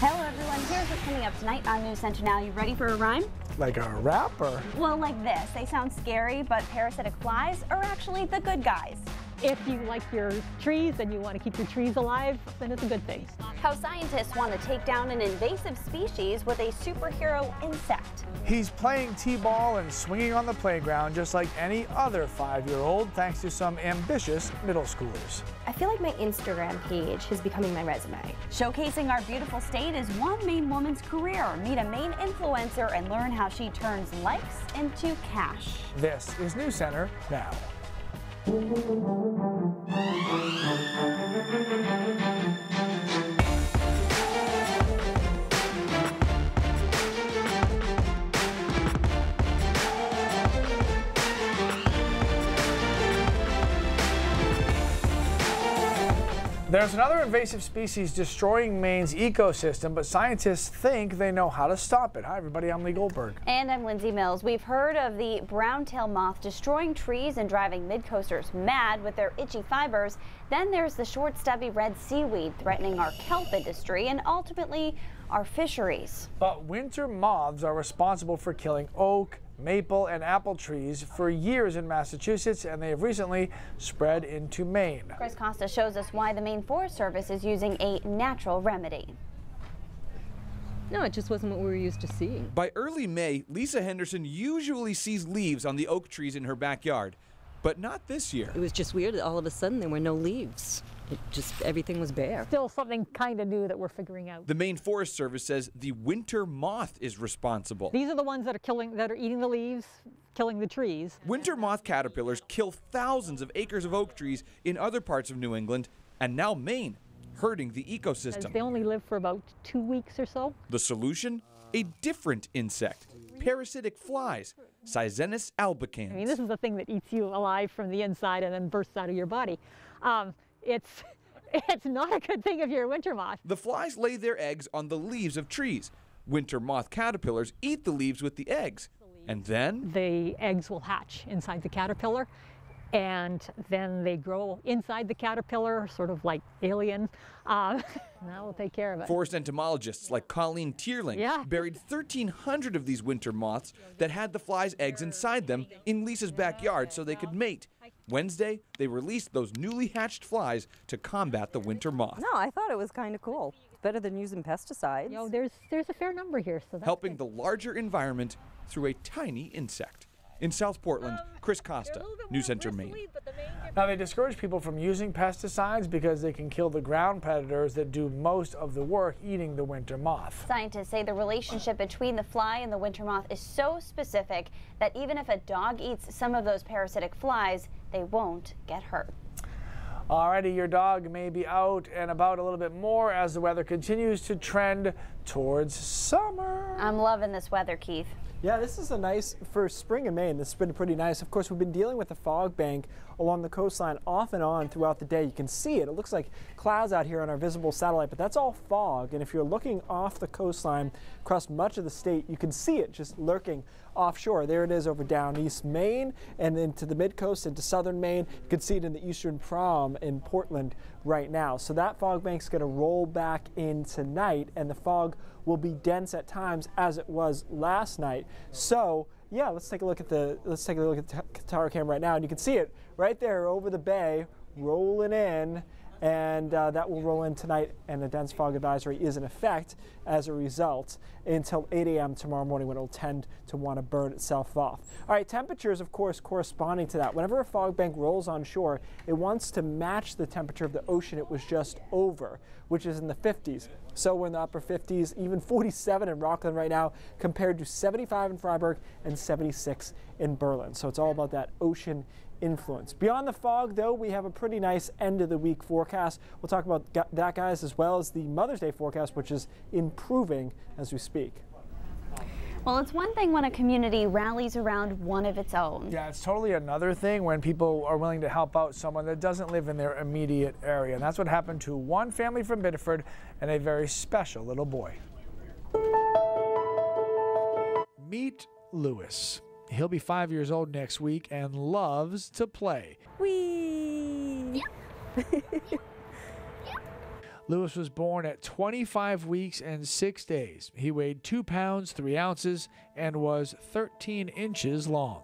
Hello everyone, here's what's coming up tonight on News Center Now. You ready for a rhyme? Like a rap or? Well, like this. They sound scary, but parasitic flies are actually the good guys. If you like your trees and you want to keep your trees alive, then it's a good thing. How scientists want to take down an invasive species with a superhero insect. He's playing t-ball and swinging on the playground just like any other 5-year-old, thanks to some ambitious middle schoolers. I feel like my Instagram page is becoming my resume. Showcasing our beautiful state is one Maine woman's career. Meet a Maine influencer and learn how she turns likes into cash. This is News Center Now. There's another invasive species destroying Maine's ecosystem, but scientists think they know how to stop it. Hi, everybody. I'm Lee Goldberg. And I'm Lindsay Mills. We've heard of the brown-tailed moth destroying trees and driving mid-coasters mad with their itchy fibers. Then there's the short, stubby red seaweed threatening our kelp industry and ultimately our fisheries. But winter moths are responsible for killing oak, maple, and apple trees for years in Massachusetts, and they have recently spread into Maine. Chris Costa shows us why the Maine Forest Service is using a natural remedy. No, it just wasn't what we were used to seeing. By early May, Lisa Henderson usually sees leaves on the oak trees in her backyard, but not this year. It was just weird that all of a sudden there were no leaves. Everything was bare. Still something kind of new that we're figuring out. The Maine Forest Service says the winter moth is responsible. These are the ones that are eating the leaves, killing the trees. Winter moth caterpillars kill thousands of acres of oak trees in other parts of New England, and now Maine, hurting the ecosystem. They only live for about 2 weeks or so. The solution? A different insect, parasitic flies, Sizenis albicans. I mean, this is the thing that eats you alive from the inside and then bursts out of your body. It's not a good thing if you're a winter moth. The flies lay their eggs on the leaves of trees. Winter moth caterpillars eat the leaves with the eggs, and then the eggs will hatch inside the caterpillar, and then they grow inside the caterpillar, sort of like alien. That will take care of it. Forest entomologists like Colleen Tierling buried 1,300 of these winter moths that had the flies' eggs inside them in Lisa's backyard so they could mate. Wednesday, they released those newly hatched flies to combat the winter moth. No, I thought it was kind of cool. It's better than using pesticides. You know, there's a fair number here. So that's helping the larger environment through a tiny insect. In South Portland, Chris Costa, News Center, Maine. Now, they discourage people from using pesticides because they can kill the ground predators that do most of the work eating the winter moth. Scientists say the relationship between the fly and the winter moth is so specific that even if a dog eats some of those parasitic flies, they won't get hurt. Alrighty, your dog may be out and about a little bit more as the weather continues to trend towards summer. I'm loving this weather, Keith. Yeah, this is a nice first spring in Maine. This has been pretty nice. Of course, we've been dealing with a fog bank along the coastline off and on throughout the day. You can see it. It looks like clouds out here on our visible satellite, but that's all fog. And if you're looking off the coastline across much of the state, you can see it just lurking offshore. There it is over down East Maine and into the mid-coast into southern Maine. You can see it in the eastern prom in Portland right now. So that fog bank's going to roll back in tonight, and the fog will be dense at times as it was last night. So yeah, let's take a look at the tower cam right now, and you can see it right there over the bay rolling in. And that will roll in tonight, and a dense fog advisory is in effect as a result until 8 a.m. tomorrow morning, when it will tend to want to burn itself off. All right, temperatures, of course, corresponding to that. Whenever a fog bank rolls on shore, it wants to match the temperature of the ocean it was just over, which is in the 50s. So we're in the upper 50s, even 47 in Rockland right now, compared to 75 in Freiburg and 76 in Berlin. So it's all about that ocean influence. Beyond the fog, though, we have a pretty nice end of the week forecast. We'll talk about that, guys, as well as the Mother's Day forecast, which is improving as we speak. Well, it's one thing when a community rallies around one of its own. Yeah, it's totally another thing when people are willing to help out someone that doesn't live in their immediate area. And that's what happened to one family from Biddeford and a very special little boy. Meet Lewis. He'll be 5 years old next week and loves to play. Whee! Lewis was born at 25 weeks and 6 days. He weighed 2 pounds, 3 ounces, and was 13 inches long.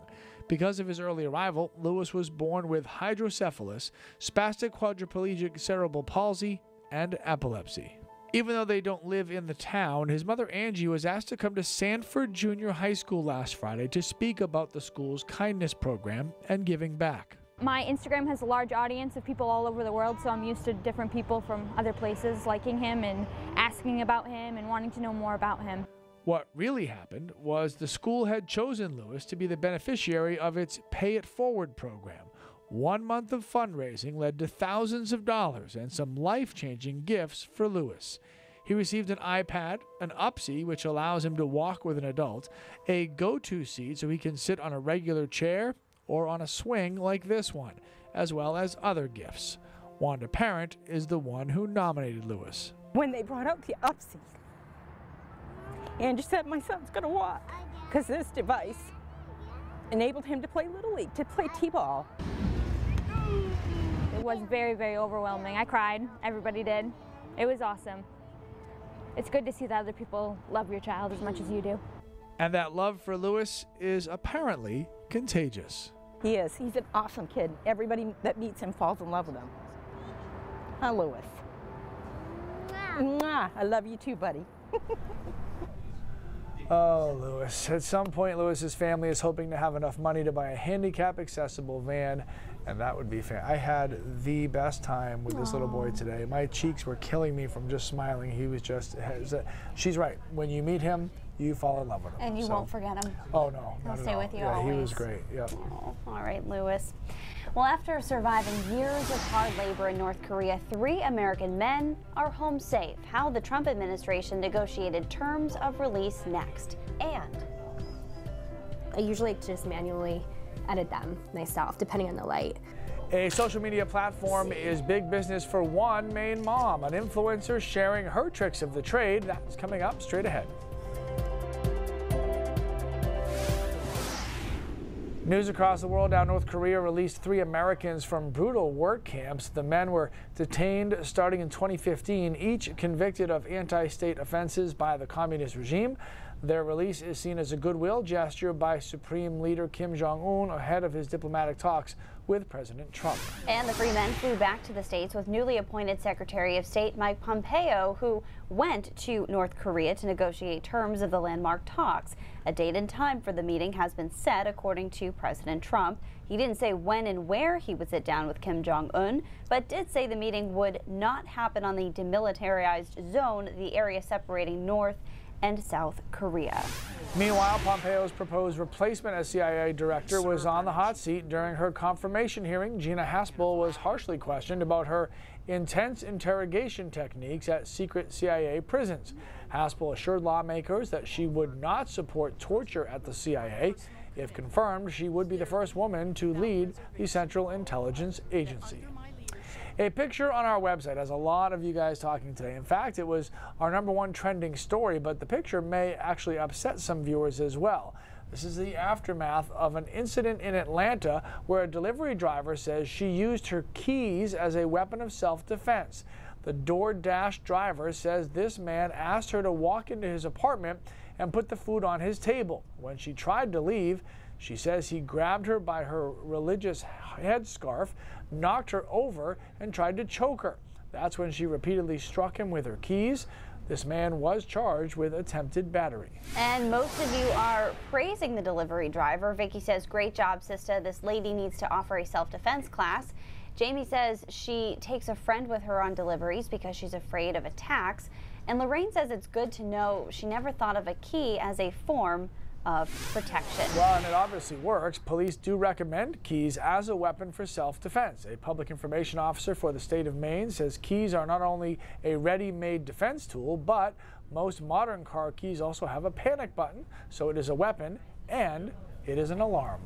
Because of his early arrival, Lewis was born with hydrocephalus, spastic quadriplegic cerebral palsy, and epilepsy. Even though they don't live in the town, his mother Angie was asked to come to Sanford Junior High School last Friday to speak about the school's kindness program and giving back. My Instagram has a large audience of people all over the world, so I'm used to different people from other places liking him and asking about him and wanting to know more about him. What really happened was the school had chosen Lewis to be the beneficiary of its Pay It Forward program. 1 month of fundraising led to thousands of dollars and some life-changing gifts for Lewis. He received an iPad, an Upsee, which allows him to walk with an adult, a go-to seat so he can sit on a regular chair or on a swing like this one, as well as other gifts. Wanda Parent is the one who nominated Lewis. When they brought out the Upsee, Andrew said my son's going to walk because this device enabled him to play Little League, to play T-ball. It was very, very overwhelming. I cried. Everybody did. It was awesome. It's good to see that other people love your child as much as you do. And that love for Lewis is apparently contagious. He is. He's an awesome kid. Everybody that meets him falls in love with him. Huh, Lewis? Mwah. I love you too, buddy. Oh, Lewis. At some point, Lewis's family is hoping to have enough money to buy a handicap-accessible van, and that would be fantastic. I had the best time with this little boy today. My cheeks were killing me from just smiling. He was just, she's right. When you meet him, you fall in love with him. And you won't forget him. Oh, no. He'll stay with you yeah, always. He was great. Yep. Oh, all right, Lewis. Well, after surviving years of hard labor in North Korea, 3 American men are home safe. How the Trump administration negotiated terms of release next. And I usually just manually edit them myself, depending on the light. A social media platform is big business for one Maine mom, an influencer sharing her tricks of the trade. That's coming up straight ahead. News across the world. Now, North Korea released 3 Americans from brutal work camps. The men were detained starting in 2015, each convicted of anti-state offenses by the communist regime. Their release is seen as a goodwill gesture by Supreme Leader Kim Jong-un ahead of his diplomatic talks with President Trump. And the 3 men flew back to the States with newly appointed Secretary of State Mike Pompeo, who went to North Korea to negotiate terms of the landmark talks. A date and time for the meeting has been set, according to President Trump. He didn't say when and where he would sit down with Kim Jong-un, but did say the meeting would not happen on the demilitarized zone, the area separating North and South Korea. Meanwhile, Pompeo's proposed replacement as CIA director was on the hot seat during her confirmation hearing. Gina Haspel was harshly questioned about her intense interrogation techniques at secret CIA prisons. Haspel assured lawmakers that she would not support torture at the CIA. If confirmed, she would be the first woman to lead the Central Intelligence Agency. A picture on our website has a lot of you guys talking today. In fact, it was our #1 trending story, but the picture may actually upset some viewers as well. This is the aftermath of an incident in Atlanta where a delivery driver says she used her keys as a weapon of self-defense. The DoorDash driver says this man asked her to walk into his apartment and put the food on his table. When she tried to leave, she says he grabbed her by her religious headscarf, knocked her over, and tried to choke her. That's when she repeatedly struck him with her keys. This man was charged with attempted battery. And most of you are praising the delivery driver. Vicky says, great job, Sista. This lady needs to offer a self-defense class. Jamie says she takes a friend with her on deliveries because she's afraid of attacks. And Lorraine says it's good to know she never thought of a key as a form of protection. Well, and it obviously works. Police do recommend keys as a weapon for self-defense. A public information officer for the state of Maine says keys are not only a ready-made defense tool, but most modern car keys also have a panic button, so it is a weapon and it is an alarm.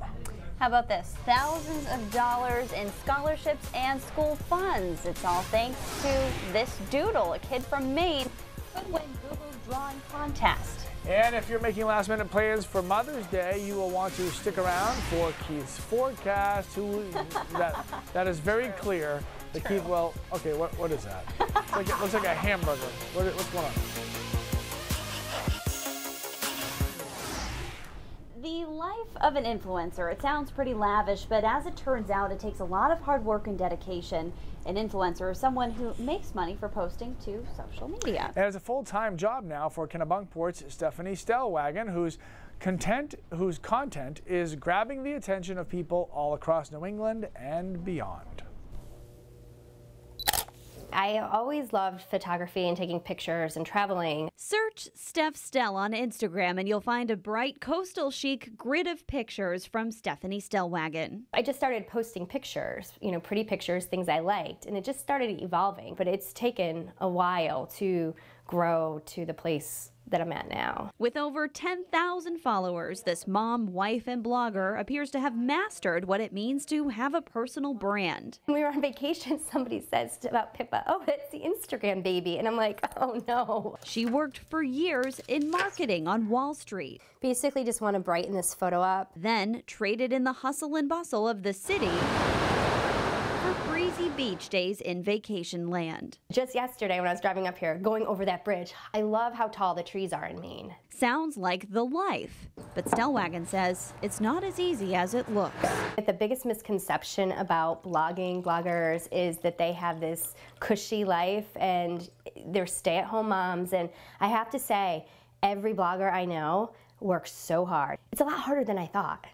How about this? Thousands of dollars in scholarships and school funds. It's all thanks to this doodle. A kid from Maine could win Google Drawing Contest. And if you're making last-minute plans for Mother's Day, you will want to stick around for Keith's forecast. That is very clear. The Keith, well, okay, what is that? It looks like a hamburger. What's going on? The life of an influencer, it sounds pretty lavish, but as it turns out, it takes a lot of hard work and dedication. An influencer is someone who makes money for posting to social media. And it's a full-time job now for Kennebunkport's Stephanie Stellwagen, whose content is grabbing the attention of people all across New England and beyond. I always loved photography and taking pictures and traveling. Search Steph Stell on Instagram and you'll find a bright coastal chic grid of pictures from Stephanie Stellwagen. I just started posting pictures, pretty pictures, things I liked, and it just started evolving. But it's taken a while to grow to the place that I'm at now. With over 10,000 followers, this mom, wife, and blogger appears to have mastered what it means to have a personal brand. When we were on vacation, somebody says about Pippa, "Oh, that's the Instagram baby." And I'm like, oh no. She worked for years in marketing on Wall Street. Basically just want to brighten this photo up. Then traded in the hustle and bustle of the city for breezy beach days in vacation land. Just yesterday when I was driving up here, going over that bridge, I love how tall the trees are in Maine. Sounds like the life, but Stellwagen says it's not as easy as it looks. The biggest misconception about bloggers is that they have this cushy life and they're stay-at-home moms, and I have to say, every blogger I know works so hard. It's a lot harder than I thought.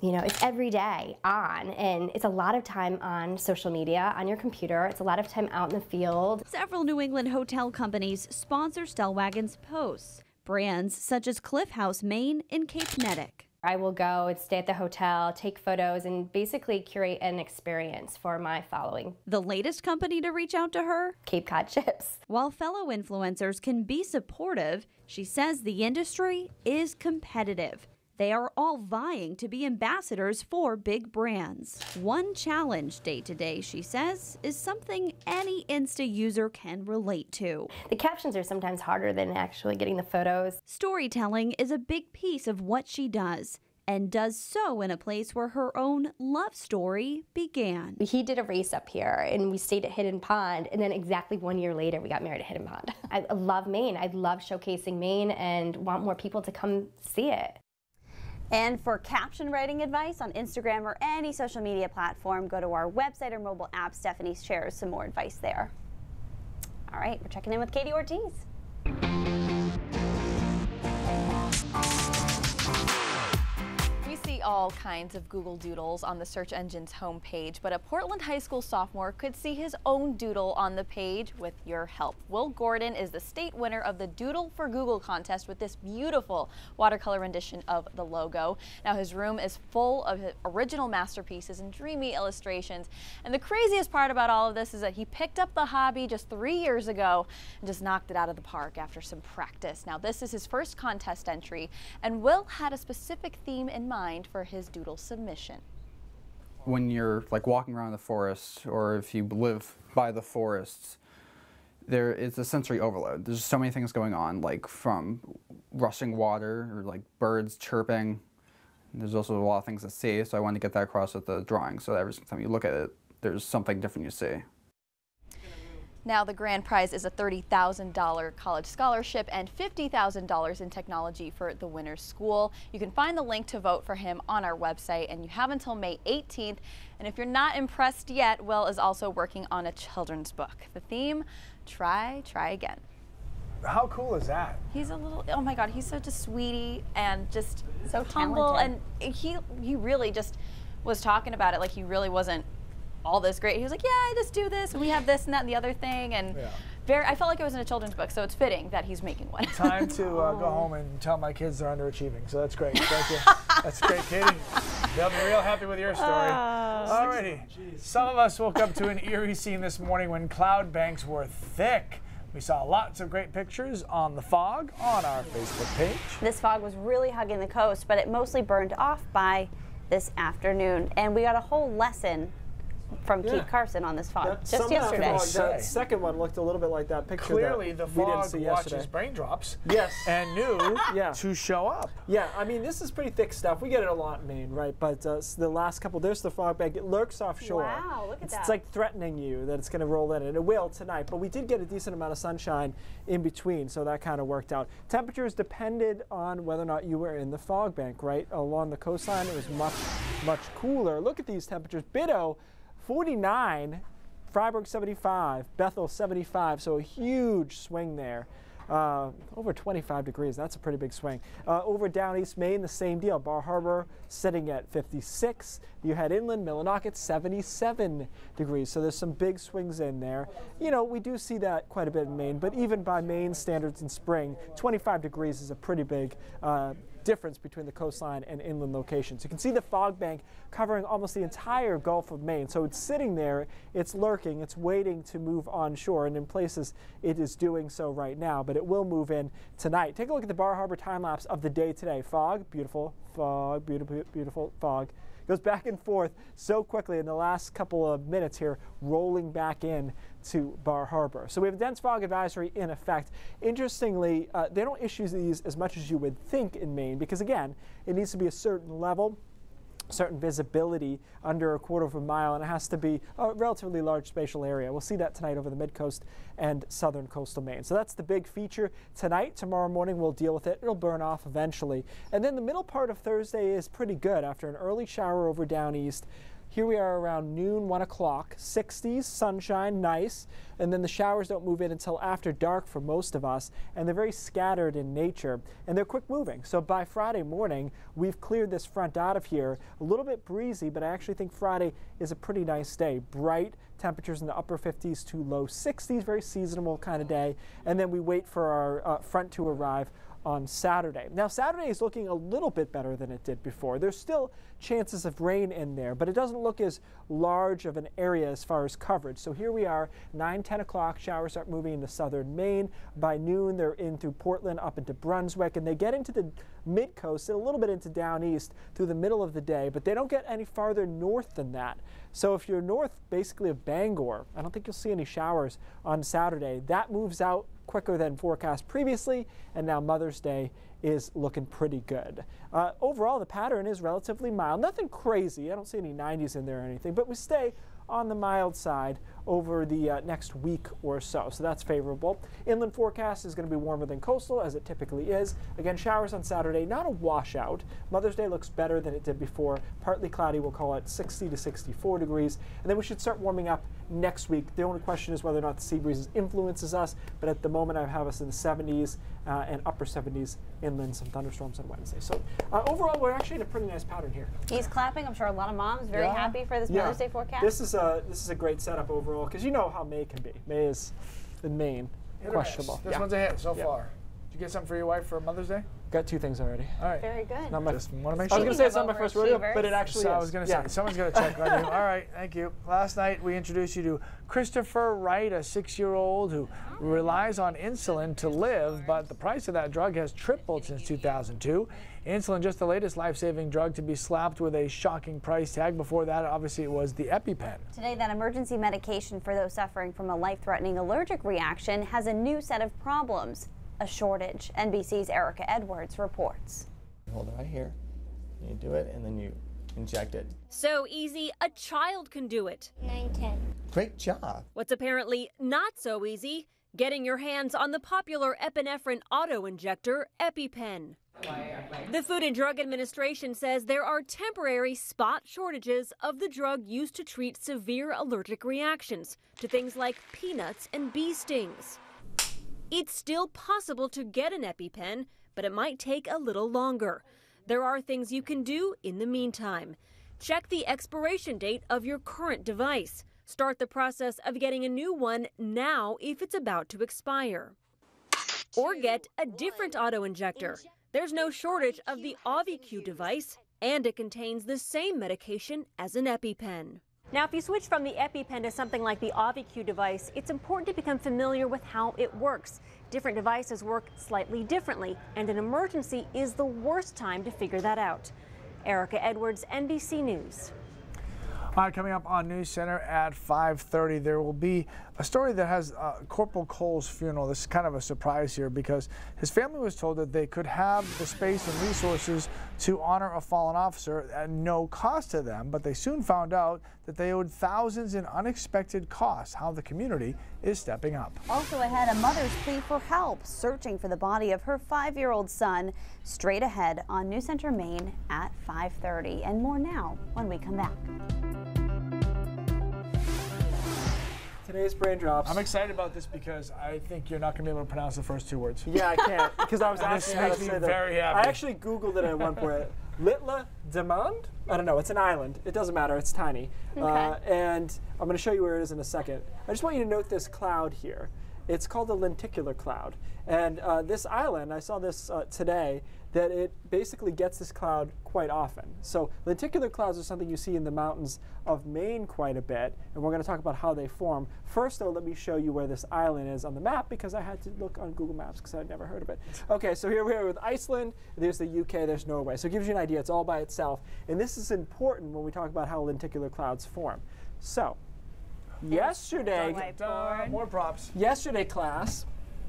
It's every day on, and it's a lot of time on social media, on your computer. It's a lot of time out in the field. Several New England hotel companies sponsor Stellwagen's posts. Brands such as Cliff House, Maine, and Cape Nettic. I will go and stay at the hotel, take photos, and basically curate an experience for my following. The latest company to reach out to her? Cape Cod Chips. While fellow influencers can be supportive, she says the industry is competitive. They are all vying to be ambassadors for big brands. One challenge day to day, she says, is something any Insta user can relate to. The captions are sometimes harder than actually getting the photos. Storytelling is a big piece of what she does, and does so in a place where her own love story began. He did a race up here, and we stayed at Hidden Pond, and then exactly 1 year later, we got married at Hidden Pond. I love Maine. I love showcasing Maine and want more people to come see it. And for caption writing advice on Instagram or any social media platform, go to our website or mobile app. Stephanie shares some more advice there. All right, we're checking in with Katie Ortiz. We see all kinds of Google Doodles on the search engine's homepage, but a Portland High School sophomore could see his own doodle on the page with your help. Will Gordon is the state winner of the Doodle for Google contest with this beautiful watercolor rendition of the logo. Now his room is full of his original masterpieces and dreamy illustrations. And the craziest part about all of this is that he picked up the hobby just 3 years ago and just knocked it out of the park after some practice. Now this is his first contest entry, and Will had a specific theme in mind for his doodle submission. When you're like walking around the forest, or if you live by the forests, there is a sensory overload. There's so many things going on, like from rushing water or like birds chirping. There's also a lot of things to see, so I wanted to get that across with the drawing, so every time you look at it, there's something different you see. Now the grand prize is a $30,000 college scholarship and $50,000 in technology for the winner's school. You can find the link to vote for him on our website, and you have until May 18th. And if you're not impressed yet, Will is also working on a children's book. The theme, try again. How cool is that? He's a little, oh my God, he's such a sweetie and just so humble. talented. And he really just was talking about it like he really wasn't all this great. He was like, yeah, I just do this, and we have this and that and the other thing, and I felt like it was in a children's book, so it's fitting that he's making one. Time to go home and tell my kids they're underachieving, so that's great. Thank you. That's great, Katie. They'll be real happy with your story. Alrighty. Some of us woke up to an eerie scene this morning when cloud banks were thick. We saw lots of great pictures on the fog on our Facebook page. This fog was really hugging the coast, but it mostly burned off by this afternoon, and we got a whole lesson from Keith Carson on this fog just yesterday. That second one looked a little bit like that picture. Clearly, that the fog we didn't see watches yesterday. raindrops. Yes. And knew to show up. Yeah, I mean, this is pretty thick stuff. We get it a lot in Maine, right? But the last couple, there's the fog bank. It lurks offshore. Wow, look at that. It's like threatening you that it's going to roll in, and it will tonight. But we did get a decent amount of sunshine in between, so that kind of worked out. Temperatures depended on whether or not you were in the fog bank, right? Along the coastline, it was much cooler. Look at these temperatures. Biddle, 49. Freiburg 75, Bethel 75, so a huge swing there. Over 25 degrees, that's a pretty big swing. Over down East Maine, the same deal. Bar Harbor sitting at 56. You had inland, Millinocket 77 degrees, so there's some big swings in there. You know, we do see that quite a bit in Maine, but even by Maine standards in spring, 25 degrees is a pretty big difference between the coastline and inland locations. You can see the fog bank covering almost the entire Gulf of Maine. So it's sitting there, it's lurking, it's waiting to move onshore, and in places it is doing so right now, but it will move in tonight. Take a look at the Bar Harbor time lapse of the day today. Fog, beautiful, fog, beautiful, beautiful, fog. Goes back and forth so quickly in the last couple of minutes here, rolling back in to Bar Harbor. So we have a dense fog advisory in effect. Interestingly, they don't issue these as much as you would think in Maine because, again, it needs to be a certain level, certain visibility under a quarter of a mile, and it has to be a relatively large spatial area. We'll see that tonight over the mid-coast and southern coastal Maine. So that's the big feature tonight. Tomorrow morning we'll deal with it. It'll burn off eventually. And then the middle part of Thursday is pretty good after an early shower over down east. Here we are around noon, 1 o'clock, 60s, sunshine, nice, and then the showers don't move in until after dark for most of us, and they're very scattered in nature, and they're quick moving. So by Friday morning, we've cleared this front out of here. A little bit breezy, but I actually think Friday is a pretty nice day. Bright, temperatures in the upper 50s to low 60s, very seasonal kind of day, and then we wait for our front to arrive on Saturday. Now Saturday is looking a little bit better than it did before. There's still chances of rain in there, but it doesn't look as large of an area as far as coverage. So here we are, 9, 10 o'clock, showers start moving into southern Maine. By noon, they're in through Portland up into Brunswick, and they get into the mid-coast and a little bit into down east through the middle of the day, but they don't get any farther north than that. So if you're north basically of Bangor, I don't think you'll see any showers on Saturday. That moves out quicker than forecast previously, and now Mother's Day is looking pretty good. Overall, the pattern is relatively mild. Nothing crazy. I don't see any 90s in there or anything, but we stay on the mild side over the next week or so, so that's favorable. Inland forecast is going to be warmer than coastal, as it typically is. Again, showers on Saturday, not a washout. Mother's Day looks better than it did before. Partly cloudy, we'll call it 60 to 64 degrees, and then we should start warming up next week. The only question is whether or not the sea breeze influences us, but at the moment I have us in the 70s and upper 70s, inland, some thunderstorms on Wednesday. So overall, we're actually in a pretty nice pattern here. He's clapping. I'm sure a lot of moms very happy for this Mother's Day forecast. This is a great setup overall, because you know how May can be. May is, in Maine, questionable. This one's a hit so far. Did you get something for your wife for Mother's Day? Got 2 things already. All right. Very good. Just want to make sure. I was going to say it's not my first rodeo, but it actually is. I was going to say, someone's going to check on you. All right, thank you. Last night we introduced you to Christopher Wright, a 6-year-old who relies on insulin to live, but the price of that drug has tripled since 2002. Insulin, just the latest life-saving drug to be slapped with a shocking price tag. Before that, obviously, it was the EpiPen. Today, that emergency medication for those suffering from a life-threatening allergic reaction has a new set of problems. A shortage. NBC's Erica Edwards reports. Hold it right here. You do it, and then you inject it. So easy, a child can do it. 9-10. Great job. What's apparently not so easy, getting your hands on the popular epinephrine auto-injector, EpiPen. The Food and Drug Administration says there are temporary spot shortages of the drug used to treat severe allergic reactions to things like peanuts and bee stings. It's still possible to get an EpiPen, but it might take a little longer. There are things you can do in the meantime. Check the expiration date of your current device. Start the process of getting a new one now if it's about to expire. Or get a different auto-injector. There's no shortage of the Auvi-Q device, and it contains the same medication as an EpiPen. Now, if you switch from the EpiPen to something like the Auvi-Q device, it's important to become familiar with how it works. Different devices work slightly differently, and an emergency is the worst time to figure that out. Erica Edwards, NBC News. All right, coming up on News Center at 5:30, there will be a story that has Corporal Cole's funeral. This is kind of a surprise here because his family was told that they could have the space and resources to honor a fallen officer at no cost to them, but they soon found out that they owed thousands in unexpected costs. How the community is stepping up. Also ahead, a mother's plea for help, searching for the body of her 5-year-old son. Straight ahead on News Center Maine at 5:30, and more now when we come back. Today's brain drops. I'm excited about this because I think you're not going to be able to pronounce the first 2 words. Yeah, I can't, because I was asking how to say that. Very happy. I actually Googled it at one point. Litla Demande? I don't know. It's an island. It doesn't matter. It's tiny. Okay. And I'm going to show you where it is in a second. I just want you to note this cloud here. It's called the lenticular cloud. And this island, I saw this today, that it basically gets this cloud quite often. So lenticular clouds are something you see in the mountains of Maine quite a bit, and we're going to talk about how they form. First, though, let me show you where this island is on the map because I had to look on Google Maps because I'd never heard of it. Okay, so here we are with Iceland. There's the UK, there's Norway. So it gives you an idea. It's all by itself. And this is important when we talk about how lenticular clouds form. So yesterday, more props. Yesterday, class.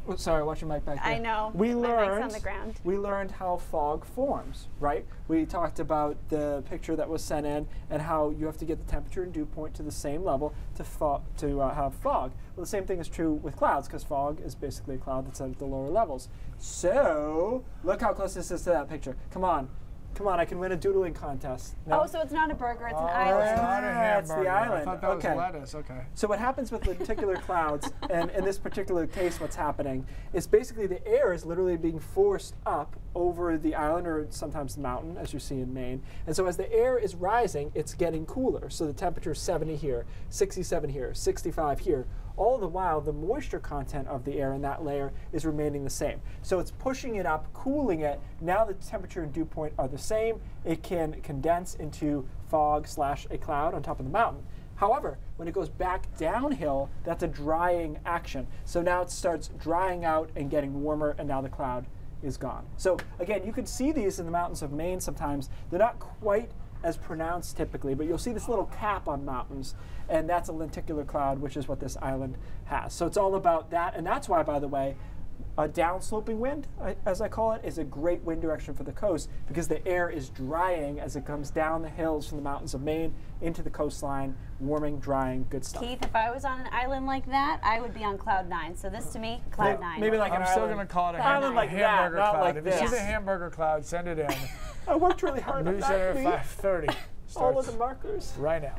Oh, sorry, watch your mic back there. I know. We learned, my mic's on the ground. We learned how fog forms, right? We talked about the picture that was sent in and how you have to get the temperature and dew point to the same level to have fog. Well, the same thing is true with clouds because fog is basically a cloud that's at the lower levels. So look how close this is to that picture. Come on. Come on, I can win a doodling contest. No? Oh, so it's not a burger, it's an island. It's not a hamburger. It's the island. I thought that was lettuce. Okay. So what happens with lenticular clouds, and in this particular case what's happening, is basically the air is literally being forced up over the island or sometimes the mountain, as you see in Maine. And so as the air is rising, it's getting cooler. So the temperature is 70 here, 67 here, 65 here. All the while, the moisture content of the air in that layer is remaining the same. So it's pushing it up, cooling it. Now the temperature and dew point are the same. It can condense into fog / a cloud on top of the mountain. However, when it goes back downhill, that's a drying action. So now it starts drying out and getting warmer, and now the cloud is gone. So again, you can see these in the mountains of Maine sometimes. They're not quite as pronounced typically, but you'll see this little cap on mountains, and that's a lenticular cloud, which is what this island has. So it's all about that, and that's why, by the way, a downsloping wind, as I call it, is a great wind direction for the coast because the air is drying as it comes down the hills from the mountains of Maine into the coastline, warming, drying, good stuff. Keith, if I was on an island like that, I would be on cloud 9. So this to me, cloud 9. Maybe like I'm still going to call it a hamburger cloud. Like if this. you see the hamburger cloud, send it in. I worked really hard on News Center that. 5:30. All of the markers. Right now.